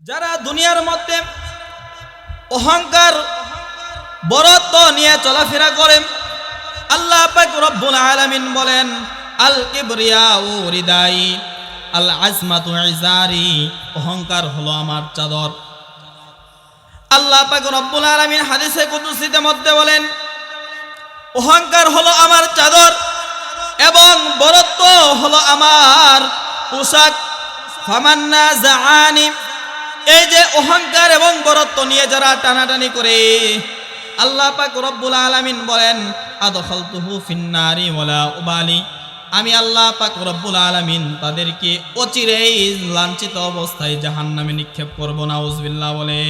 যারা দুনিয়ার মধ্যে অহংকার বড়ত্ব নিয়ে চলাফেরা করে, আল্লাহ পাক রব্বুল আলামিন বলেন আল কিবরিয়াউ রিদাই আল আজমাতু ইজারি, অহংকার হলো আমার চাদর। আল্লাহ পাক রব্বুল আলামিন হাদিসে কুদসিতে মধ্যে বলেন অহংকার হলো আমার চাদর এবং বড়ত্ব হলো আমার পোশাক। ফামান্না জাআনি, এই যে অহংকার এবং বড়ত্ব নিয়ে যারা টানাটানি করে, আল্লাহ পাক রব্বুল আলামিন বলেন আদখালতুহু ফিন্নারি ওয়ালা উবালি, আমি আল্লাহ পাক রব্বুল আলামিন তাদেরকে অচিরেই লাঞ্ছিত অবস্থায় জাহান্নামে নিক্ষেপ করব। নাউজুবিল্লাহ বলে।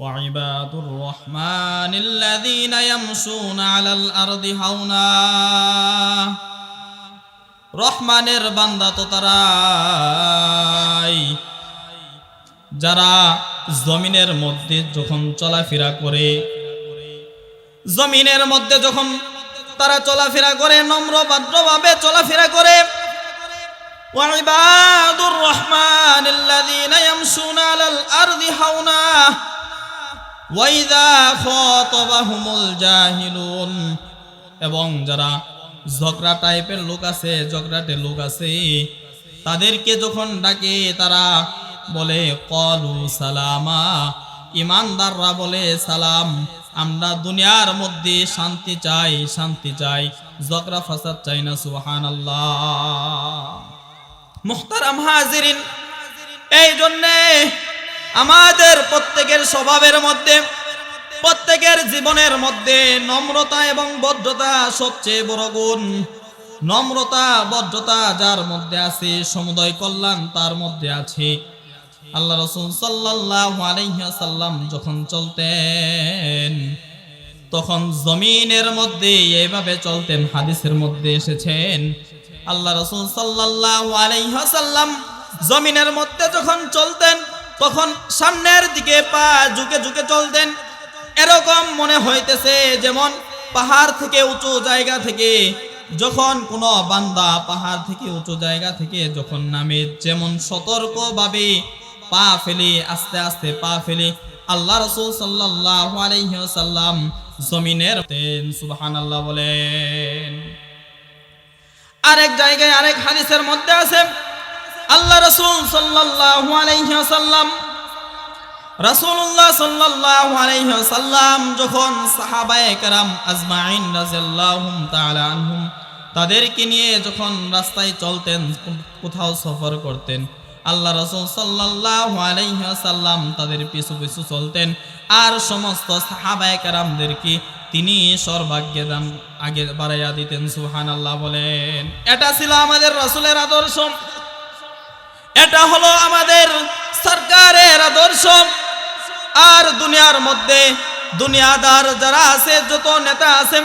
ওয়াইবাদুর রহমানিল্লাযীনা ইয়ামশুনা আলাল আরদি হাওনা, রহমানের বান্দা তো তারাই যারা জমিনের মধ্যে যখন চলাফেরা করে, জমিনের মধ্যে যখন তারা চলাফেরা করে নম্র ভদ্রভাবে চলাফেরা করে। ওয়াইবাদুর রহমানিল্লাযীনা ইয়ামশুনা আলাল আরদি হাওনা ওয়া ইযা খাতাবাহুমুল জাহিলুন, এবং যারা ঝগড়া টাইপের লোক আছে, ঝগড়াটে লোক আছে, তাদেরকে যখন ডাকে তারা বলে ক্বালু সালামা, ইমানদাররা বলে সালাম। আমরা দুনিয়ার মধ্যে শান্তি চাই, শান্তি চাই, ঝগড়া ফাসাদ চাই না। সুবহানাল্লাহ। মুহতারাম হাজিরিন, এই জন্যে আমাদের প্রত্যেকের স্বভাবের মধ্যে, প্রত্যেকের জীবনের মধ্যে নম্রতা এবং ভদ্রতা সবচেয়ে বড় গুণ। নম্রতা ভদ্রতা যার মধ্যে আছে, সমুদয় কল্যাণ তার মধ্যে আছে। আল্লাহ রাসূল সাল্লাল্লাহু আলাইহি ওয়াসাল্লাম যখন চলতেন তখন জমিনের মধ্যে এইভাবে চলতেন। হাদিসের মধ্যে এসেছেন আল্লাহ রাসূল সাল্লাল্লাহু আলাইহি ওয়াসাল্লাম জমিনের মধ্যে যখন চলতেন তখন সামনের দিকে পা ঝুঁকে ঝুঁকে চলতেন। এরকম মনে হইতেছে যেমন পাহাড় থেকে উঁচু জায়গা থেকে যখন কোনো বান্দা পাহাড় থেকে উঁচু জায়গা থেকে যখন নামে, যেমন সতর্কভাবে পা ফেলে, আস্তে আস্তে পা ফেলে, আল্লাহ রাসূল সাল্লাল্লাহু আলাইহি ওয়াসাল্লাম জমিনের সুবহানাল্লাহ বলেন। আরেক জায়গায় আরেক হাদিসের মধ্যে আছে আল্লাহ রাসূল সাল্লাল্লাহু আলাইহি ওয়াসাল্লাম, রাসূলুল্লাহ সাল্লাল্লাহু আলাইহি ওয়াসাল্লাম যখন সাহাবায়ে কেরাম আজমাইন রাদিয়াল্লাহু তাআলা আনহুম তাদেরকে নিয়ে যখন রাস্তায় চলতেন, কোথাও সফর করতেন, আল্লাহ রাসূল সাল্লাল্লাহু আলাইহি ওয়াসাল্লাম তাদের পিছু পিছু চলতেন আর সমস্ত সাহাবায়ে কেরামদেরকে তিনি সর্বাগ্যে দান আগে বাড়াইয়া দিতেন। সুবহানাল্লাহ বলেন। এটা ছিল আমাদের রাসূলের আদর্শ, এটা হলো আমাদের সরকারের আদর্শ। আর দুনিয়ার মধ্যে দুনিয়াদার যারা আছে, যত নেতা আছে,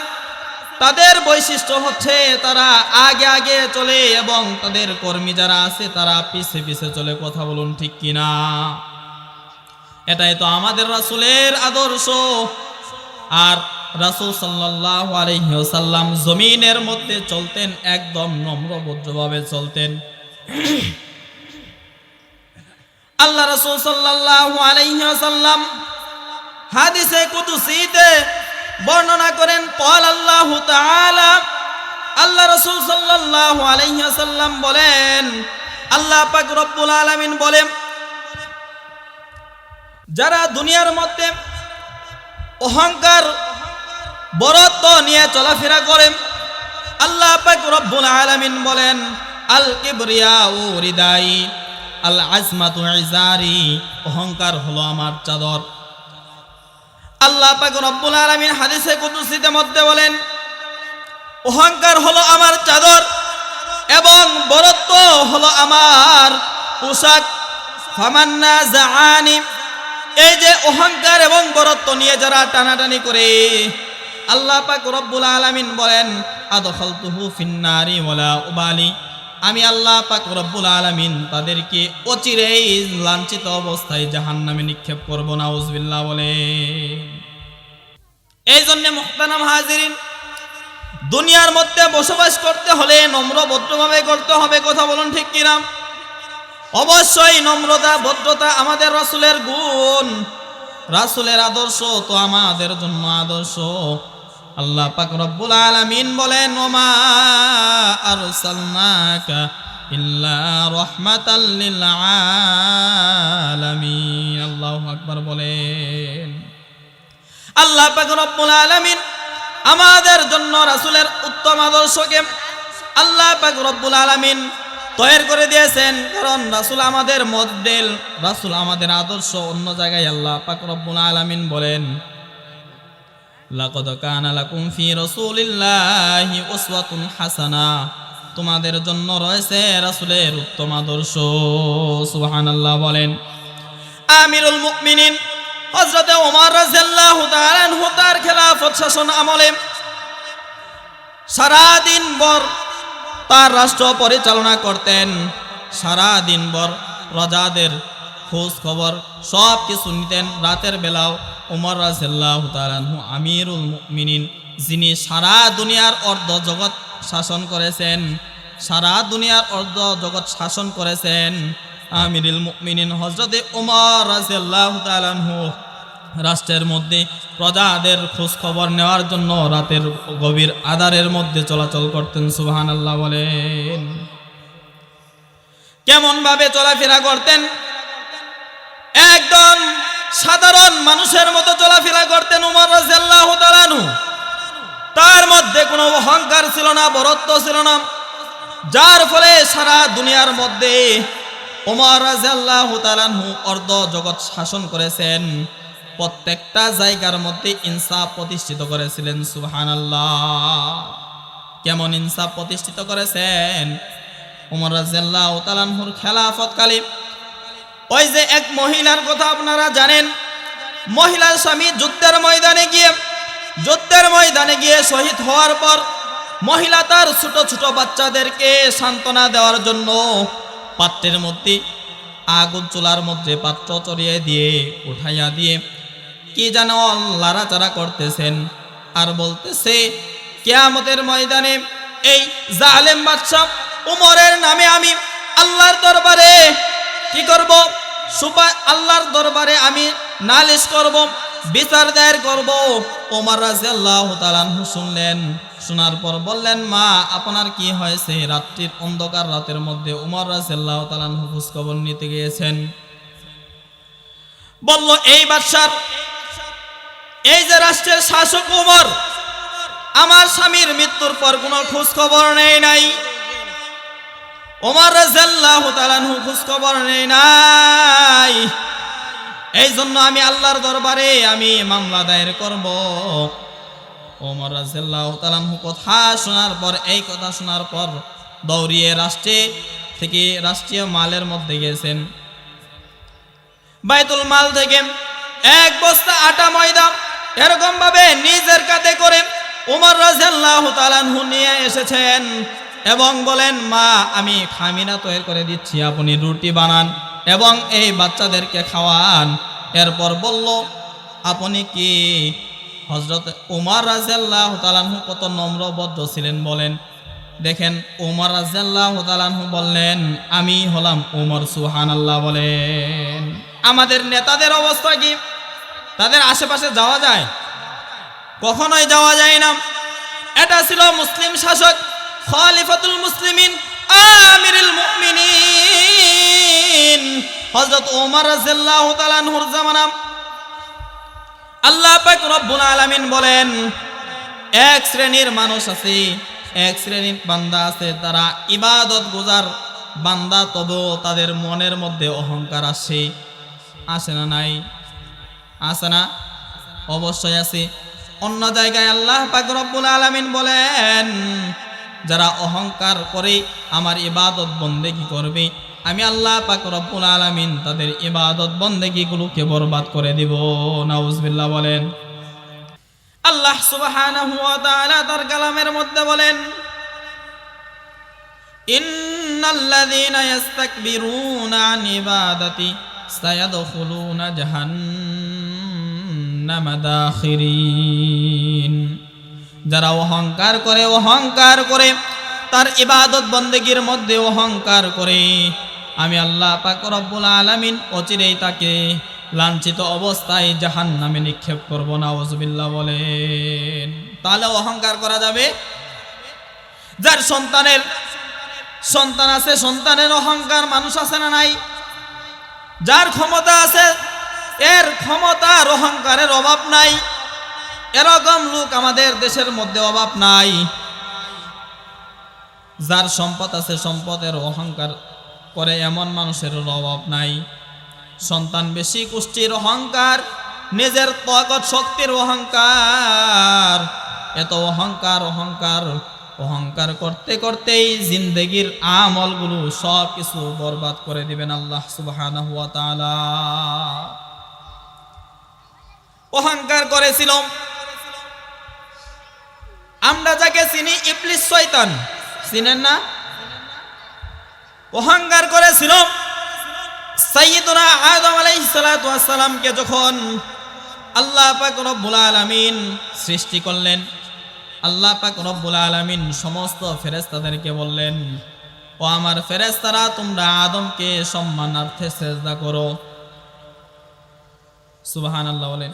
তাদের বৈশিষ্ট্য হচ্ছে তারা আগে আগে চলে এবং তাদের কর্মী যারা আছে তারা পিছে পিছে চলে। কথা বলুন ঠিক কিনা? এটাই তো আমাদের রাসূলের আদর্শ। আর রাসূল সাল্লাল্লাহু আলাইহি ওয়াসাল্লাম জমিনের মধ্যে চলতেন, একদম নম্র ভদ্রভাবে চলতেন। আল্লাহ রাসূল সাল্লাল্লাহু আলাইহি ওয়াসাল্লাম হাদিসে কুদসিতে বর্ণনা করেন ক্বাল আল্লাহু তাআলা, আল্লাহ রাসূল সাল্লাল্লাহু আলাইহি ওয়াসাল্লাম বলেন, আল্লাহ পাক রব্বুল আলামিন বলেন যারা দুনিয়ার মধ্যে অহংকার বড়ত্ব নিয়ে চলাফেরা করে, আল্লাহ পাক রব্বুল আলামিন বলেন আল কিবরিয়াউ রিদাই আল আজমাতু ইজারি, অহংকার হলো আমার চাদর। আল্লাহ পাক রব্বুল আলামিন হাদিসে কুদসিতে মধ্যে বলেন অহংকার হলো আমার চাদর এবং বড়ত্ব হলো আমার পোশাক। ফামান্না জাআনি, এই যে অহংকার এবং বড়ত্ব নিয়ে যারা টানাটানি করে, আল্লাহ পাক রব্বুল আলামিন বলেন আদখালতুহু ফিন্নারি ওয়ালা উবালি, আমি আল্লাহ পাক রব্বুল আলামিন তাদেরকে অচিরেই লাঞ্ছিত অবস্থায় জাহান্নামে নিক্ষেপ করব। নাউজুবিল্লাহ বলে। এই জন্য মুহতারাম হাজিরিন, দুনিয়ার মধ্যে বসবাস করতে হলে নম্র ভদ্রভাবে করতে হবে। কথা বলুন ঠিক কিনা? অবশ্যই নম্রতা ভদ্রতা আমাদের রাসূলের গুণ, রাসূলের আদর্শ তো আমাদের জন্য আদর্শ। আল্লাহ পাক রব্বুল আলামিন বলেন, ওমা আরসালনাকা ইল্লা রাহমাতাল লিল আলামিন। আল্লাহু আকবার বলেন। আল্লাহ পাক রব্বুল আলামিন আমাদের জন্য রাসূলের উত্তম আদর্শকে আল্লাহ পাক রব্বুল আলামিন তৈরি করে দিয়েছেন, কারণ রাসূল আমাদের মডেল, রাসূল আমাদের আদর্শ। অন্য জায়গায় আল্লাহ পাক রব্বুল আলামিন বলেন, লাকাদ কানা লাকুম ফি রাসূলিল্লাহি উসওয়াতুন হাসানা, তোমাদের জন্য রয়েছে রাসূলের উত্তম আদর্শ। সুবহানাল্লাহ বলেন। আমিরুল মুমিনিন হযরত ওমর রাদিয়াল্লাহু তাআলা আনহু তার খেলাফত শাসন আমলে সারা দিন ভর তার রাষ্ট্র পরিচালনা করতেন। সারা দিন ভর প্রজাদের খোঁজ খবর সব কিছু নিতেন। রাতের বেলাও ওমর রাদিয়াল্লাহু তাআলা আনহু আমিরুল মুমিনিন, যিনি সারা দুনিয়ার অর্ধ জগৎ শাসন করেছেন, সারা দুনিয়ার অর্ধ জগৎ শাসন করেছেন, আমিরুল মুমিনিন হযরতে ওমর রাদিয়াল্লাহু তাআলা আনহু রাষ্ট্রের মধ্যে প্রজাদের খোঁজ খবর নেওয়ার জন্য রাতের গভীর আঁধারের মধ্যে চলাচল করতেন। সুবহানাল্লাহ বলেন। কেমন ভাবে চলাফেরা করতেন? একদম সাধারণ মানুষের মতো চলাফেরা করতেন ওমর রাদিয়াল্লাহু তাআলা আনহু। তার মধ্যে কোনো অহংকার ছিল না, বরত্ব ছিল না, যার ফলে সারা দুনিয়ার মধ্যে ওমর রাদিয়াল্লাহু তাআলা আনহু অর্ধ জগৎ শাসন করেছেন। প্রত্যেকটা জায়গার মধ্যে ইনসাফ প্রতিষ্ঠিত করেছিলেন। সুবহানাল্লাহ। কেমন ইনসাফ প্রতিষ্ঠিত করেছেন? ওমর রাদিয়াল্লাহু তাআলা আনহুর খেলাফতকালে ওই যে এক মহিলার কথা আপনারা জানেন, মহিলার স্বামী যুদ্ধের ময়দানে গিয়ে শহীদ হওয়ার পর মহিলা তার ছোট ছোট বাচ্চাদেরকে সান্ত্বনা দেওয়ার জন্য পাত্রের মধ্যে আগুন চুলার মধ্যে পাত্র চড়িয়ে দিয়ে উঠাইয়া দিয়ে কি যেন লাড়াচাড়া করতেছেন আর বলতেছে, কিয়ামতের ময়দানে এই জালেম বাদশা উমরের নামে আমি আল্লাহর দরবারে কি করব? আল্লাহর দরবারে আমি নালিশ করব, বিচার দায়ের করব। ওমর রাদিয়াল্লাহু তাআলা আনহু শুনলেন। শোনার পর বললেন, মা আপনার কি হয়েছে? রাত্রির অন্ধকার রাতের মধ্যে ওমর রাদিয়াল্লাহু তাআলা আনহু খোঁজ খবর নিতে গিয়েছেন। বলল, এই বাদশার, এই যে রাষ্ট্রের শাসক ওমর, আমার স্বামীর মৃত্যুর পর কোনো খোঁজ খবর নেই নাই। ওমর রাদিয়াল্লাহু তাআলা আনহু খোঁজ খবর নেই নাই, এই জন্য আমি আল্লাহর দরবারে আমি মামলা দায়ের করব। ওমর রাদিয়াল্লাহু তাআলা আনহু কথা শোনার পর, এই কথা শোনার পর দৌড়িয়ে রাষ্ট্রীয় মালের মধ্যে গেছেন। বাইতুল মাল থেকে এক বস্তা আটা ময়দা এরকম ভাবে নিজের কাঁধে করে ওমর রাদিয়াল্লাহু তাআলা আনহু নিয়ে এসেছেন এবং বলেন, মা আমি খামিনা তৈরি করে দিচ্ছি, আপনি রুটি বানান এবং এই বাচ্চাদেরকে খাওয়ান। এরপর বলল, আপনি কি? হযরত ওমর রাদিয়াল্লাহু তাআলা আনহু কত নম্র ভদ্র ছিলেন বলেন। দেখেন ওমর রাদিয়াল্লাহু তাআলা আনহু বললেন, আমি হলাম ওমর। সুবহানাল্লাহ বলেন। আমাদের নেতাদের অবস্থা কি? তাদের আশেপাশে যাওয়া যায়? কখনোই যাওয়া যায় না। এটা ছিল মুসলিম শাসক খলিফাতুল মুসলিমিন আমিরুল মুমিনিন হযরত ওমর রাদিয়াল্লাহু তাআলা আনহুর জামানা। আল্লাহ পাক রব্বুল আলামিন বলেন, এক শ্রেণীর মানুষ আছে, এক শ্রেণীর বান্দা আছে, তারা ইবাদত গুজার বান্দা, তবুও তাদের মনের মধ্যে অহংকার আসে না? নাই? আছে না? অবশ্যই আছে। অন্য জায়গায় আল্লাহ পাক রব্বুল আলামিন বলেন, যারা অহংকার করে আমার ইবাদত বন্দেগী করবে, আমি আল্লাহ পাক রব্বুল আলামিন তাদের ইবাদত বন্দেগীগুলোকে বরবাদ করে দিব। নাউজুবিল্লাহ বলেন। আল্লাহ সুবহানাহু ওয়া তাআলা তার কালামের মধ্যে বলেন, ইন্নাল্লাযীনা ইস্তাকবিরুনা আন ইবাদাতি সায়াদখুলুনা জাহান্নামা দাখিরিন। যারা অহংকার করে তার ইবাদত বন্দেগীর মধ্যে অহংকার করে, আমি আল্লাহ পাক রব্বুল আলামিন অচিরেই তাকে লাঞ্ছিত অবস্থায় জাহান্নামে নিক্ষেপ করব। নাউজুবিল্লাহ বলেন। তাহলে অহংকার করা যাবে? যার সন্তান আছে, সন্তানের অহংকার মানুষ আছে না নাই? যার ক্ষমতা আছে, এর ক্ষমতার অহংকারের অভাব নাই। এরকম লোক আমাদের দেশের মধ্যে অভাব নাই। যার সম্পদ আছে, সম্পদের অহংকার করে এমন মানুষের অভাব নাই। সন্তান বেশি, কুষ্টির অহংকার, নিজের তাকত শক্তির অহংকার, এত অহংকার অহংকার অহংকার করতে করতেই জিন্দেগির আমলগুলো সব কিছু বরবাদ করে দিবেন আল্লাহ সুবহানাহু ওয়া তাআলা। অহংকার করেছিল, আমরা যাকে চিনি ইবলিস শয়তান, চিনেন না? অহংকার করেছিল সাইয়্যিদুনা আদম আলাইহিস সালাতু ওয়াস সালামকে যখন আল্লাহ পাক রব্বুল আলামিন সৃষ্টি করলেন, আল্লাহ পাক রব্বুল আলামিন সমস্ত ফেরেশতাদেরকে বললেন, ও আমার ফেরেশতারা, তোমরা আদমকে সম্মানার্থে সিজদা করো। সুবহানাল্লাহ বলেন।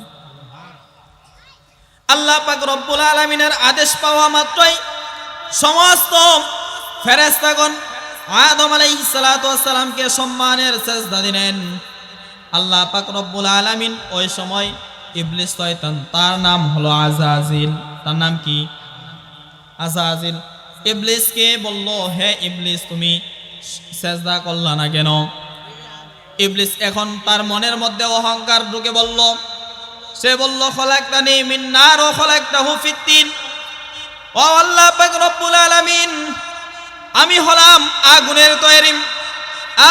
আল্লাহ পাক রব্বুল আলামিনের আদেশ পাওয়া মাত্রই সমস্ত ফেরেশতাগণ আদম আলাইহিস সালাতু ওয়াস সালামকে সম্মানের সিজদা দিলেন। আল্লাহ পাক রব্বুল আলামিন ওই সময় ইবলিস শয়তান, তার নাম হলো আজাজিল, তার নাম কি? আজাজিল। ইবলিসকে বলল, হে ইবলিস, তুমি সিজদা করলা না কেন? ইবলিস এখন তার মনের মধ্যে অহংকার ঢুকে বলল, সে বলল, খলাকতানি মিন নার ওয়া খলাকতাহু ফিত তিন। ও আল্লাহ পাক রব্বুল আলামিন, আমি হলাম আগুনের তৈরি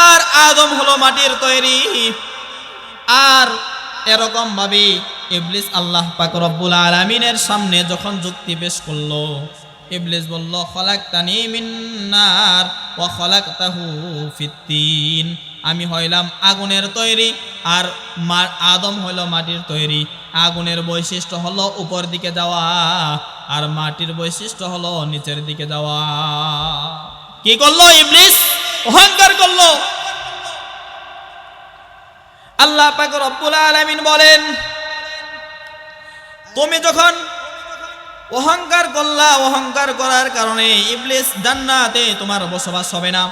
আর আদম হলো মাটির তৈরি। আর এরকম ভাবে ইবলিস আল্লাহ পাক রব্বুল আলামিনের সামনে যখন যুক্তি পেশ করলো, ইবলিস বলল, খলাকতানি মিন নার ওয়া খলাকতাহু ফিত তিন। আমি হইলাম আগুনের তৈরি আর আদম হইল মাটির তৈরি। আগুনের বৈশিষ্ট্য হলো উপর দিকে যাওয়া আর মাটির বৈশিষ্ট্য হলো নিচের দিকে যাওয়া। কি করলো ইবলিস? অহংকার করলো। আল্লাহ পাক রব্বুল আলামিন বলেন, তুমি যখন অহংকার করলা, অহংকার করার কারণে ইবলিস জান্নাতে তোমার বসবাস হবে না।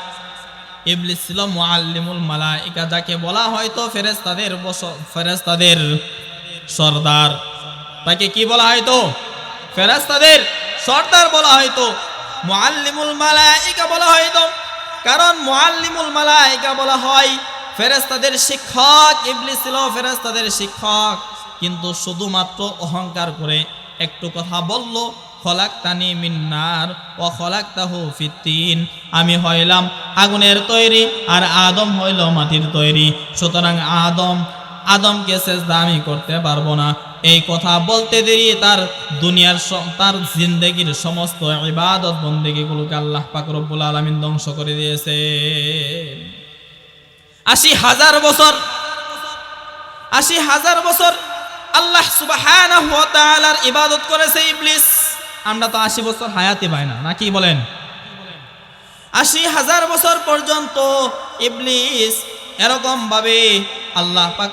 ইবলিস ছিল মুআল্লিমুল মালায়েকা, যাকে বলা হয়তো ফেরেশতাদের সরদার। তাকে কি বলা হয়তো? ফেরেশতাদের সরদার বলা হয়তো, মুআল্লিমুল মালায়েকা বলা হয়তো। কারণ মুআল্লিমুল মালায়েকা বলা হয় ফেরেশতাদের শিক্ষক। ইবলিস ছিল ফেরেশতাদের শিক্ষক, কিন্তু শুধুমাত্র অহংকার করে একটু কথা বলল, খলাকতানি মিন নার ওয়া খলাকতাহু ফিত তিন। আমি হইলাম আগুনের তৈরি আর আদম হইল মাটির তৈরি, সুতরাং আদমকে সিজদা আমি করতে পারবো না। এই কথা বলতে দেরি তার তার জিন্দেগির সমস্ত ইবাদত বন্দেগিগুলোকে আল্লাহ পাক রব্বুল আলামিন ধ্বংস করে দিয়েছে। ৮০,০০০ বছর আল্লাহ সুবহানাহু ওয়া তাআলার ইবাদত করেছে ইবলিস। আমরা তো ৮০ বছর হায়াতে পাই না, নাকি বলেন? ৮০,০০০ বছর পর্যন্ত ইবলিস এরকম ভাবে আল্লাহ পাক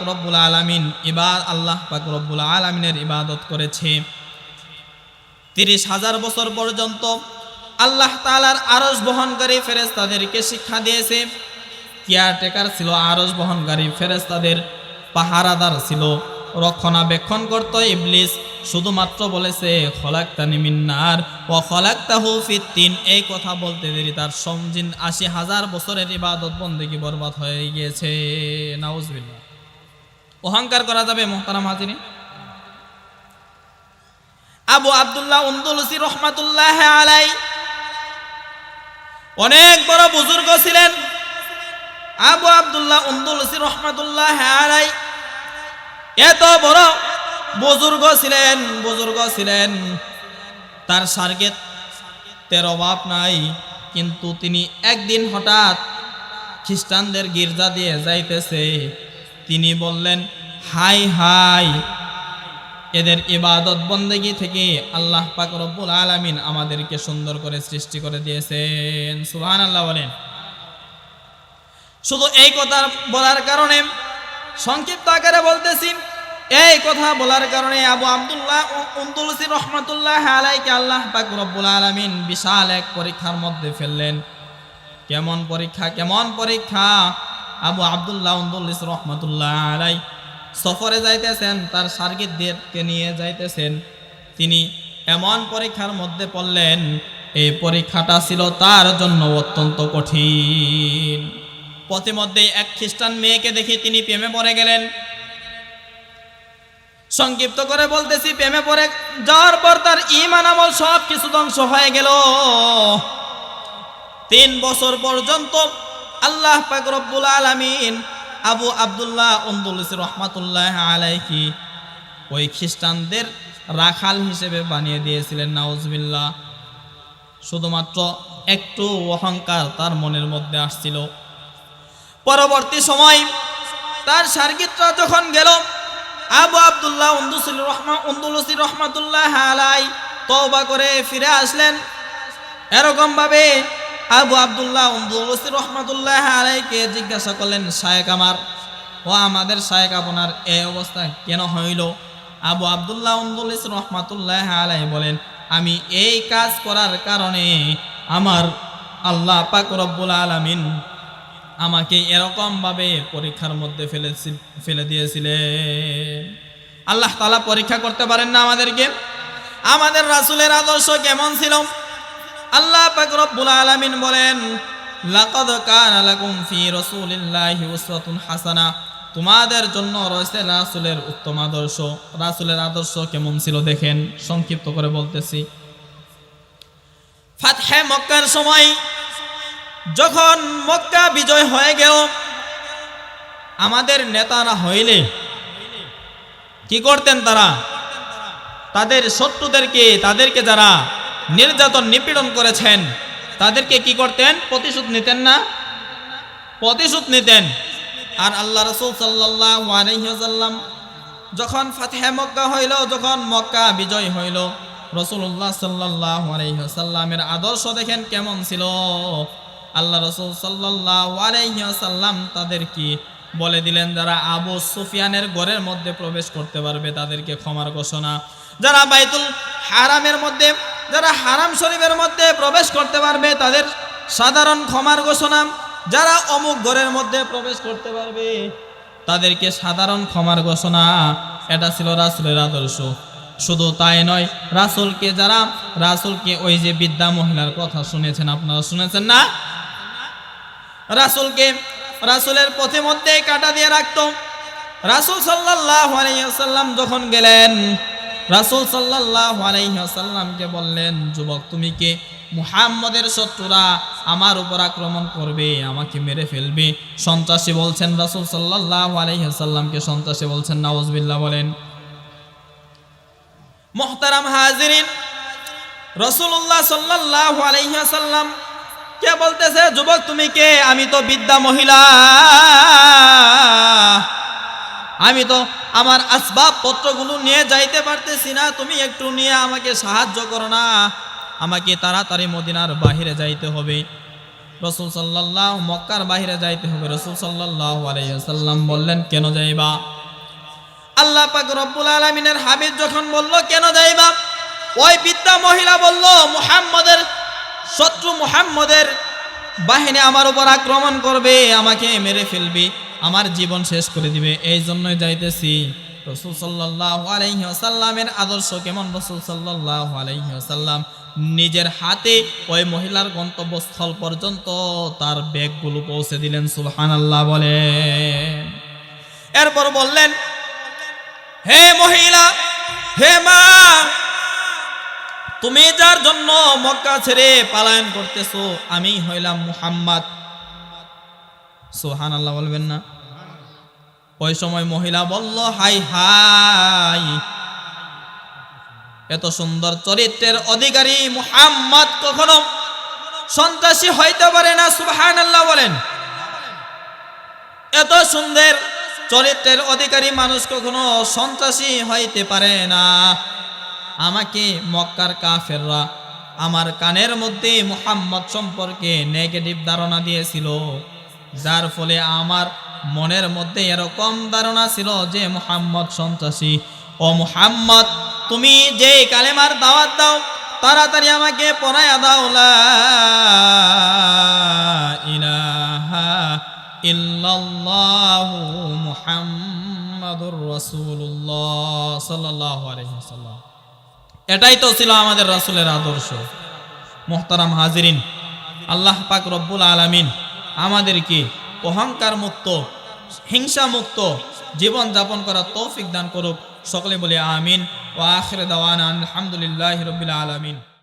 রব্বুল আলামিনের ইবাদত করেছে। ৩০,০০০ বছর পর্যন্ত আল্লাহ তাআলার আরশ বহনকারী ফেরেশতাদেরকে শিক্ষা দিয়েছে। কেয়ারটেকার ছিল, আরশ বহনকারী ফেরেশতাদের পাহারাদার ছিল, রক্ষণাবেক্ষণ করত। ইবলিস শুধুমাত্র বলেছে খলাকতানি মিন নার ওয়া খলাকতাহু ফিত তিন। এই কথা বলতে দেরি তার ৮০,০০০ বছরের ইবাদত বন্দেগী বরবাদ হয়ে গিয়েছে। নাউজুবিল্লাহ। অহংকার করা যাবে মুহতারাম হাজিরিন? আবু আব্দুল্লাহ আন্দলুসি রহমাতুল্লাহ আলাই অনেক বড় বুজুর্গ ছিলেন। আবু আব্দুল্লাহ আন্দলুসি রহমাতুল্লাহ আলাই এত বড় বুজুর্গ ছিলেন, তার সার্গেতের অভাব নাই। কিন্তু তিনি একদিন হঠাৎ খ্রিস্টানদের গির্জা দিয়ে যাইতেছে, তিনি বললেন, হাই হাই, এদের ইবাদত বন্দেগী থেকে আল্লাহ পাক রব্বুল আলামিন আমাদেরকে সুন্দর করে সৃষ্টি করে দিয়েছেন। সুবহানাল্লাহ বলেন। শুধু এই কথা বলার কারণে, সংক্ষিপ্ত আকারে বলতেছি, এই কথা বলার কারণে আবু আব্দুল্লাহ উনদুলুসি রহমাতুল্লাহ আলাইহি আল্লাহ পাক রব্বুল আলামিন বিশাল এক পরীক্ষার মধ্যে ফেললেন। কেমন পরীক্ষা! আবু আব্দুল্লাহ উনদুলুসি রহমাতুল্লাহ আলাইহি সফরে যাইতেছেন, তার শাগির্দদেরকে নিয়ে যাইতেছেন। তিনি এমন পরীক্ষার মধ্যে পড়লেন, এই পরীক্ষাটা ছিল তার জন্য অত্যন্ত কঠিন। পথিমধ্যে এক খ্রিস্টান মেয়েকে দেখে তিনি প্রেমে পড়ে গেলেন। সংক্ষিপ্ত করে বলতেছি, প্রেমে পড়ে যাওয়ার পর তার ঈমান আমল সব কিছু ধ্বংস হয়ে গেল। 3 বছর পর্যন্ত আল্লাহ পাক রব্বুল আলামিন আবু আব্দুল্লাহ উনদুলুসি রহমাতুল্লাহ আলাইহি ওই খ্রিস্টানদের রাখাল হিসেবে বানিয়ে দিয়েছিলেন। নাউজুবিল্লাহ। শুধুমাত্র একটু অহংকার তার মনের মধ্যে আসছিল। পরবর্তী সময় তার শাগির্দরা যখন গেল, আবু আব্দুল্লাহ উনদুলুসি রহমাতুল্লাহ আলাইহি তওবা করে ফিরে আসলেন। এরকম ভাবে আবু আব্দুল্লাহ উনদুলুসি রহমাতুল্লাহ আলাইহিকে জিজ্ঞাসা করলেন, শায়েখ আমার, ও আমাদের শায়েখ, আপনার এই অবস্থা কেন হইল? আবু আব্দুল্লাহ উনদুলুসি রহমাতুল্লাহ আলাইহি বলেন, আমি এই কাজ করার কারণে আমার আল্লাহ পাক রব্বুল আলামিন আমাকে এরকম ভাবে পরীক্ষার মধ্যে ফেলে দিয়েছিলেন। আল্লাহ তাআলা পরীক্ষা করতে পারেন না আমাদেরকে? আমাদের রাসূলের আদর্শ কেমন ছিল? আল্লাহ পাক রব্বুল আলামিন বলেন, লাকাদ কানা লাকুম ফি রাসূলিল্লাহি উসওয়াতুন হাসানাহ, তোমাদের জন্য রয়েছে রাসূলের উত্তম আদর্শ। রাসূলের আদর্শ কেমন ছিল দেখেন, সংক্ষিপ্ত করে বলতেছি। ফাতহে মক্কার সময় যখন মক্কা বিজয় হয়ে গেল, আমাদের নেতারা হইলে কি করতেন? তাদের শত্রুদেরকে, তাদেরকে যারা নির্যাতন নিপীড়ন করেছেন তাদেরকে কি করতেন? প্রতিশোধ নিতেন না? প্রতিশোধ নিতেন। আর আল্লাহ রাসূল সাল্লাল্লাহু আলাইহি ওয়াসাল্লাম যখন ফাতহে মক্কা হইল, যখন মক্কা বিজয় হইল, রাসূলুল্লাহ সাল্লাল্লাহু আলাইহি ওয়াসাল্লামের আদর্শ দেখেন কেমন ছিল। আল্লাহ রাসূল সাল্লাল্লাহু আলাইহি ওয়াসাল্লাম তাদেরকে বলে দিলেন, যারা আবু সুফিয়ানের ঘরের মধ্যে প্রবেশ করতে পারবে তাদেরকে ক্ষমার ঘোষণা, যারা বাইতুল হারামের মধ্যে, যারা হারাম শরীফের মধ্যে প্রবেশ করতে পারবে তাদের সাধারণ ক্ষমার ঘোষণা, যারা অমুক ঘরের মধ্যে প্রবেশ করতে পারবে তাদেরকে সাধারণ ক্ষমার ঘোষণা। এটা ছিল রাসূলের আদর্শ। শুধু তাই নয়, রাসূলকে ওই যে বৃদ্ধা মহিলার কথা শুনেছেন, আপনারা শুনেছেন না? রাসূলের পথে মধ্যে কাঁটা দিয়ে রাখতো। রাসূল সাল্লাল্লাহু আলাইহি ওয়াসাল্লাম যখন গেলেন, রাসূল সাল্লাল্লাহু আলাইহি ওয়াসাল্লামকে বললেন, যুবক, তুমি কে? মুহাম্মদের শত্রুরা আমার উপর আক্রমণ করবে, আমাকে মেরে ফেলবে, সন্ত্রাসী বলছেন। রাসূল সাল্লাল্লাহু আলাইহি ওয়াসাল্লামকে সন্ত্রাসী বলছেন। নাউজুবিল্লাহ বলেন। মুহতারাম হাজিরিন, রাসূলুল্লাহ সাল্লাল্লাহু আলাইহি ওয়াসাল্লাম কে বলতেছে, যুবক তুমি কে? আমি তো বৃদ্ধা মহিলা, আমি তো আমার আসবাবপত্রগুলো নিয়ে যাইতে পারতেছি না, তুমি একটু নিয়ে আমাকে সাহায্য করো না, আমাকে তাড়াতাড়ি মদিনার বাহিরে যাইতে হবে। রাসূল সাল্লাল্লাহু মক্কার বাহিরে যাইতে হবে। রাসূল সাল্লাল্লাহু আলাইহি ওয়াসাল্লাম বললেন, কেন যাইবা? আল্লাহ পাক রব্বুল আলামিনের হাবিব যখন বলল কেন যাইবা, ওই বৃদ্ধা মহিলা বলল, মুহাম্মদের শত্রু, মুহাম্মদের বাহিনী আমার উপর আক্রমণ করবে, আমাকে মেরে ফেলবে, আমার জীবন শেষ করে দিবে, এই জন্যই যাইতেছি। রাসূল সাল্লাল্লাহু আলাইহি ওয়াসাল্লামের আদর্শ কেমন? রাসূল সাল্লাল্লাহু আলাইহি ওয়াসাল্লাম নিজের হাতে ওই মহিলার গন্তব্যস্থল পর্যন্ত তার ব্যাগগুলো পৌঁছে দিলেন। সুবহানাল্লাহ বলেন। এরপর বললেন, হে মহিলা, হে মা, তুমি যার জন্য মক্কা ছেড়ে পলায়ন করতেছো, আমি হইলাম মুহাম্মদ। সুবহানাল্লাহ বলবেন না? ওই সময় মহিলা বলল, হাই হাই, এত সুন্দর চরিত্রের অধিকারী মুহাম্মদ কখনো সন্ত্রাসী হইতে পারে না। সুবহানাল্লাহ বলেন। এত সুন্দর চরিত্রের অধিকারী মানুষ কখনো সন্ত্রাসী হইতে পারে না। আমাকে মক্কার কাফেররা আমার কানের মধ্যে মুহাম্মদ সম্পর্কে নেগেটিভ ধারণা দিয়েছিল, যার ফলে আমার মনের মধ্যে এরকম ধারণা ছিল যে মুহাম্মদ সন্ত্রাসী। ও মুহাম্মদ, তুমি যে কালেমার দাওয়াত দাও তাড়াতাড়ি আমাকে পড়ায়া দাও লা ইলাহা ইল্লাল্লাহু মুহাম্মাদুর রাসূলুল্লাহ সাল্লাল্লাহু আলাইহি ওয়াসাল্লাম। এটাই তো ছিল আমাদের রাসূলের আদর্শ। মুহতারাম হাজিরিন, আল্লাহ পাক রব্বুল আলামিন আমাদেরকে অহংকার মুক্ত, হিংসা মুক্ত জীবন যাপন করার তৌফিক দান করুক। সকলে বলে আমিন। ওয়া আখির দাওয়ানা আলহামদুলিল্লাহি রাব্বিল আলামিন।